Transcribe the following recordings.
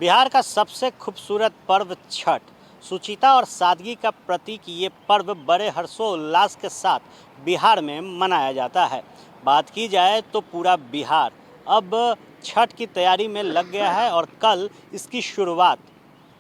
बिहार का सबसे खूबसूरत पर्व छठ, शुचिता और सादगी का प्रतीक ये पर्व बड़े हर्षोल्लास के साथ बिहार में मनाया जाता है। बात की जाए तो पूरा बिहार अब छठ की तैयारी में लग गया है और कल इसकी शुरुआत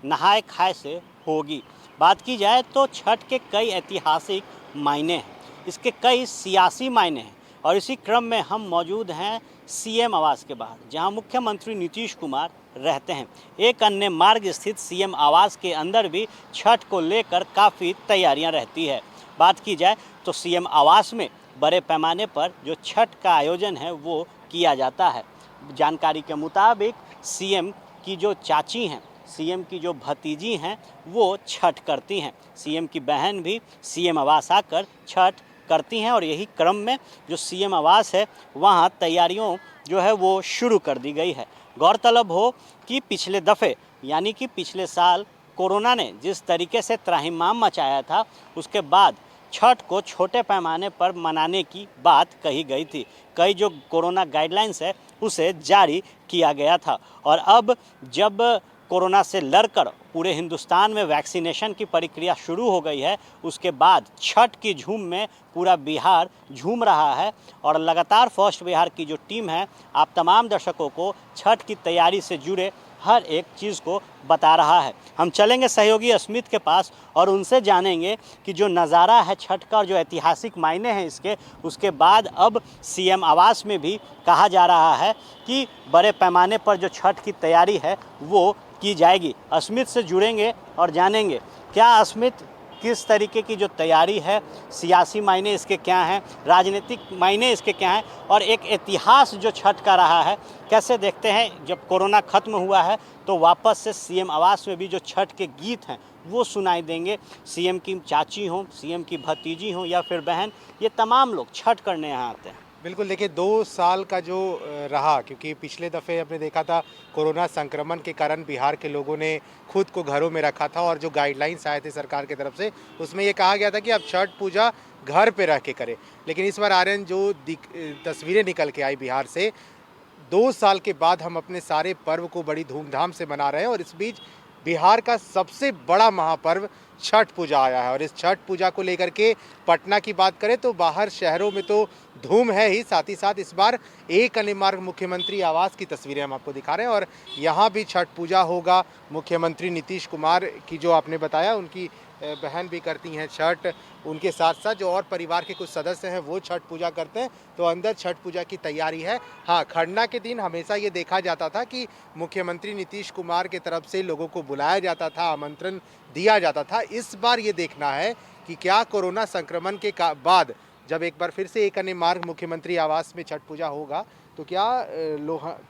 नहाय खाए से होगी। बात की जाए तो छठ के कई ऐतिहासिक मायने हैं, इसके कई सियासी मायने हैं और इसी क्रम में हम मौजूद हैं सीएम आवास के बाहर, जहां मुख्यमंत्री नीतीश कुमार रहते हैं। एक अन्य मार्ग स्थित सीएम आवास के अंदर भी छठ को लेकर काफ़ी तैयारियां रहती है। बात की जाए तो सीएम आवास में बड़े पैमाने पर जो छठ का आयोजन है वो किया जाता है। जानकारी के मुताबिक सीएम की जो चाची हैं, सीएम की जो भतीजी हैं, वो छठ करती हैं। सीएम की बहन भी सीएम आवास आकर छठ करती हैं और यही क्रम में जो सीएम आवास है वहाँ तैयारियों जो है वो शुरू कर दी गई है। गौरतलब हो कि पिछले दफ़े यानी कि पिछले साल कोरोना ने जिस तरीके से त्राहिमाम मचाया था, उसके बाद छठ को छोटे पैमाने पर मनाने की बात कही गई थी। कई जो कोरोना गाइडलाइंस है उसे जारी किया गया था और अब जब कोरोना से लड़कर पूरे हिंदुस्तान में वैक्सीनेशन की प्रक्रिया शुरू हो गई है, उसके बाद छठ की झूम में पूरा बिहार झूम रहा है और लगातार फर्स्ट बिहार की जो टीम है आप तमाम दर्शकों को छठ की तैयारी से जुड़े हर एक चीज़ को बता रहा है। हम चलेंगे सहयोगी अस्मित के पास और उनसे जानेंगे कि जो नज़ारा है छठ का और जो ऐतिहासिक मायने हैं इसके, उसके बाद अब सीएम आवास में भी कहा जा रहा है कि बड़े पैमाने पर जो छठ की तैयारी है वो की जाएगी। अस्मित से जुड़ेंगे और जानेंगे क्या अस्मित किस तरीके की जो तैयारी है, सियासी मायने इसके क्या हैं, राजनीतिक मायने इसके क्या हैं और एक इतिहास जो छठ का रहा है कैसे देखते हैं। जब कोरोना ख़त्म हुआ है तो वापस से सीएम आवास में भी जो छठ के गीत हैं वो सुनाई देंगे। सीएम की चाची हों, सीएम की भतीजी हों या फिर बहन, ये तमाम लोग छठ करने यहाँ आते हैं। बिल्कुल, देखिए 2 साल का जो रहा, क्योंकि पिछले दफ़े हमने देखा था कोरोना संक्रमण के कारण बिहार के लोगों ने खुद को घरों में रखा था और जो गाइडलाइंस आए थे सरकार की तरफ से उसमें ये कहा गया था कि अब छठ पूजा घर पे रह के करें। लेकिन इस बार आर्यन जो तस्वीरें निकल के आई बिहार से, 2 साल के बाद हम अपने सारे पर्व को बड़ी धूमधाम से मना रहे हैं और इस बीच बिहार का सबसे बड़ा महापर्व छठ पूजा आया है। और इस छठ पूजा को लेकर के पटना की बात करें तो बाहर शहरों में तो धूम है ही, साथ ही साथ इस बार एक अन्य मार्ग मुख्यमंत्री आवास की तस्वीरें हम आपको दिखा रहे हैं और यहाँ भी छठ पूजा होगा। मुख्यमंत्री नीतीश कुमार की जो आपने बताया उनकी बहन भी करती हैं छठ, उनके साथ साथ जो और परिवार के कुछ सदस्य हैं वो छठ पूजा करते हैं। तो अंदर छठ पूजा की तैयारी है। हाँ, खरना के दिन हमेशा ये देखा जाता था कि मुख्यमंत्री नीतीश कुमार की तरफ से लोगों को बुलाया जाता था, आमंत्रण दिया जाता था। इस बार ये देखना है कि क्या कोरोना संक्रमण के बाद जब एक बार फिर से एक अन्य मार्ग मुख्यमंत्री आवास में छठ पूजा होगा तो क्या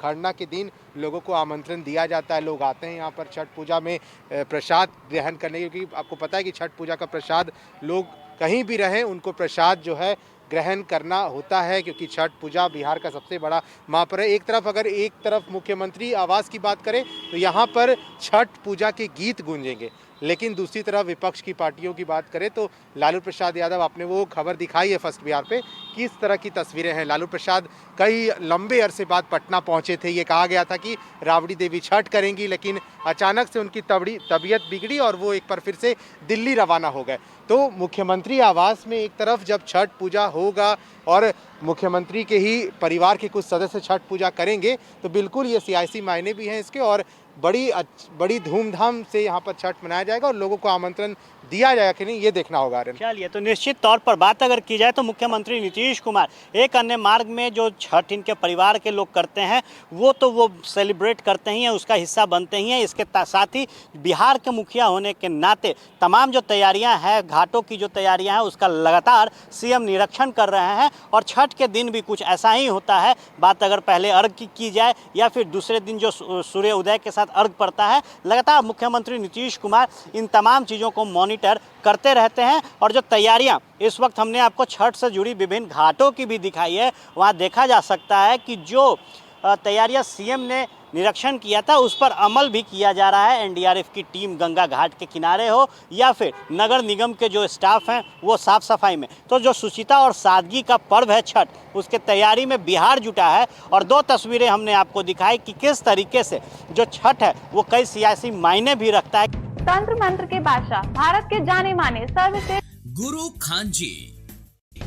खरना के दिन लोगों को आमंत्रण दिया जाता है, लोग आते हैं यहाँ पर छठ पूजा में प्रसाद ग्रहण करने, क्योंकि आपको पता है कि छठ पूजा का प्रसाद लोग कहीं भी रहें उनको प्रसाद जो है ग्रहण करना होता है, क्योंकि छठ पूजा बिहार का सबसे बड़ा महापर्व है। एक तरफ मुख्यमंत्री आवास की बात करें तो यहाँ पर छठ पूजा के गीत गूंजेंगे, लेकिन दूसरी तरफ विपक्ष की पार्टियों की बात करें तो लालू प्रसाद यादव, आपने वो खबर दिखाई है फर्स्ट बिहार पे, किस तरह की तस्वीरें हैं। लालू प्रसाद कई लंबे अरसे बाद पटना पहुंचे थे। ये कहा गया था कि राबड़ी देवी छठ करेंगी, लेकिन अचानक से उनकी तबीयत बिगड़ी और वो एक बार फिर से दिल्ली रवाना हो गए। तो मुख्यमंत्री आवास में एक तरफ जब छठ पूजा होगा और मुख्यमंत्री के ही परिवार के कुछ सदस्य छठ पूजा करेंगे तो बिल्कुल ये सियासी मायने भी हैं इसके और बड़ी धूमधाम से यहाँ पर छठ मनाया जाएगा और लोगों को आमंत्रण दिया जाएगा कि नहीं, ये देखना होगा। चलिए, तो निश्चित तौर पर बात अगर की जाए तो मुख्यमंत्री नीतीश कुमार एक अन्य मार्ग में जो छठ इनके परिवार के लोग करते हैं वो सेलिब्रेट करते ही हैं, उसका हिस्सा बनते ही हैं। इसके साथ ही बिहार के मुखिया होने के नाते तमाम जो तैयारियां हैं, घाटों की जो तैयारियां हैं उसका लगातार सीएम निरीक्षण कर रहे हैं और छठ के दिन भी कुछ ऐसा ही होता है। बात अगर पहले अर्घ की जाए या फिर दूसरे दिन जो सूर्य उदय के साथ अर्घ पड़ता है, लगातार मुख्यमंत्री नीतीश कुमार इन तमाम चीज़ों को मॉनिटर करते रहते हैं। और जो तैयारियां इस वक्त हमने आपको छठ से जुड़ी विभिन्न घाटों की भी दिखाई है, वहां देखा जा सकता है कि जो तैयारियां सीएम ने निरीक्षण किया था उस पर अमल भी किया जा रहा है। एनडीआरएफ की टीम गंगा घाट के किनारे हो या फिर नगर निगम के जो स्टाफ हैं वो साफ सफाई में। तो जो शुचिता और सादगी का पर्व है छठ, उसके तैयारी में बिहार जुटा है। और दो तस्वीरें हमने आपको दिखाई कि किस तरीके से जो छठ है वो कई सियासी मायने भी रखता है। तंत्र मंत्र के बादशाह, भारत के जाने माने सर्वश्रेष्ठ गुरु खान जी,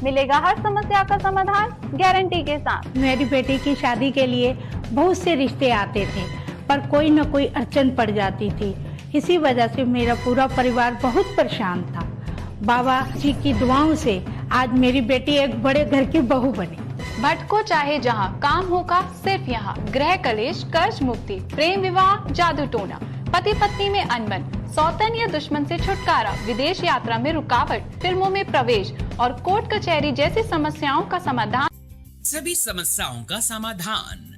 मिलेगा हर समस्या का समाधान गारंटी के साथ। मेरी बेटी की शादी के लिए बहुत से रिश्ते आते थे, पर कोई न कोई अड़चन पड़ जाती थी। इसी वजह से मेरा पूरा परिवार बहुत परेशान था। बाबा जी की दुआओं से आज मेरी बेटी एक बड़े घर की बहू बनी। भटको चाहे जहां, काम होगा सिर्फ यहाँ। गृह कलेश, कर्ज मुक्ति, प्रेम विवाह, जादू टोना, पति पत्नी में अनबन, सौतन या दुश्मन से छुटकारा, विदेश यात्रा में रुकावट, फिल्मों में प्रवेश और कोर्ट कचहरी जैसी समस्याओं का समाधान। सभी समस्याओं का समाधान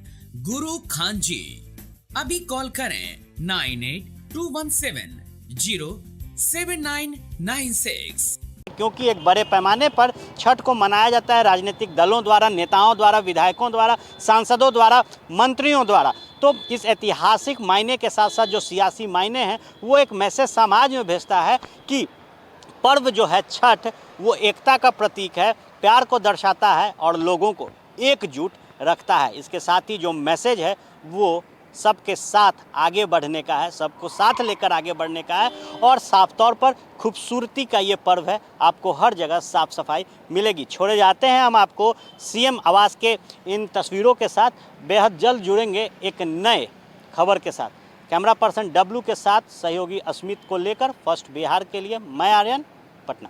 गुरु खान जी। अभी कॉल करें 9821707996। क्योंकि एक बड़े पैमाने पर छठ को मनाया जाता है राजनीतिक दलों द्वारा, नेताओं द्वारा, विधायकों द्वारा, सांसदों द्वारा, मंत्रियों द्वारा। तो इस ऐतिहासिक मायने के साथ साथ जो सियासी मायने हैं वो एक मैसेज समाज में भेजता है कि पर्व जो है छठ वो एकता का प्रतीक है, प्यार को दर्शाता है और लोगों को एकजुट रखता है। इसके साथ ही जो मैसेज है वो सबके साथ आगे बढ़ने का है, सबको साथ लेकर आगे बढ़ने का है। और साफ तौर पर खूबसूरती का ये पर्व है, आपको हर जगह साफ सफाई मिलेगी। छोड़े जाते हैं हम आपको सीएम आवास के इन तस्वीरों के साथ। बेहद जल्द जुड़ेंगे एक नए खबर के साथ। कैमरा पर्सन डब्लू के साथ सहयोगी अस्मित को लेकर फर्स्ट बिहार के लिए मैं आर्यन, पटना।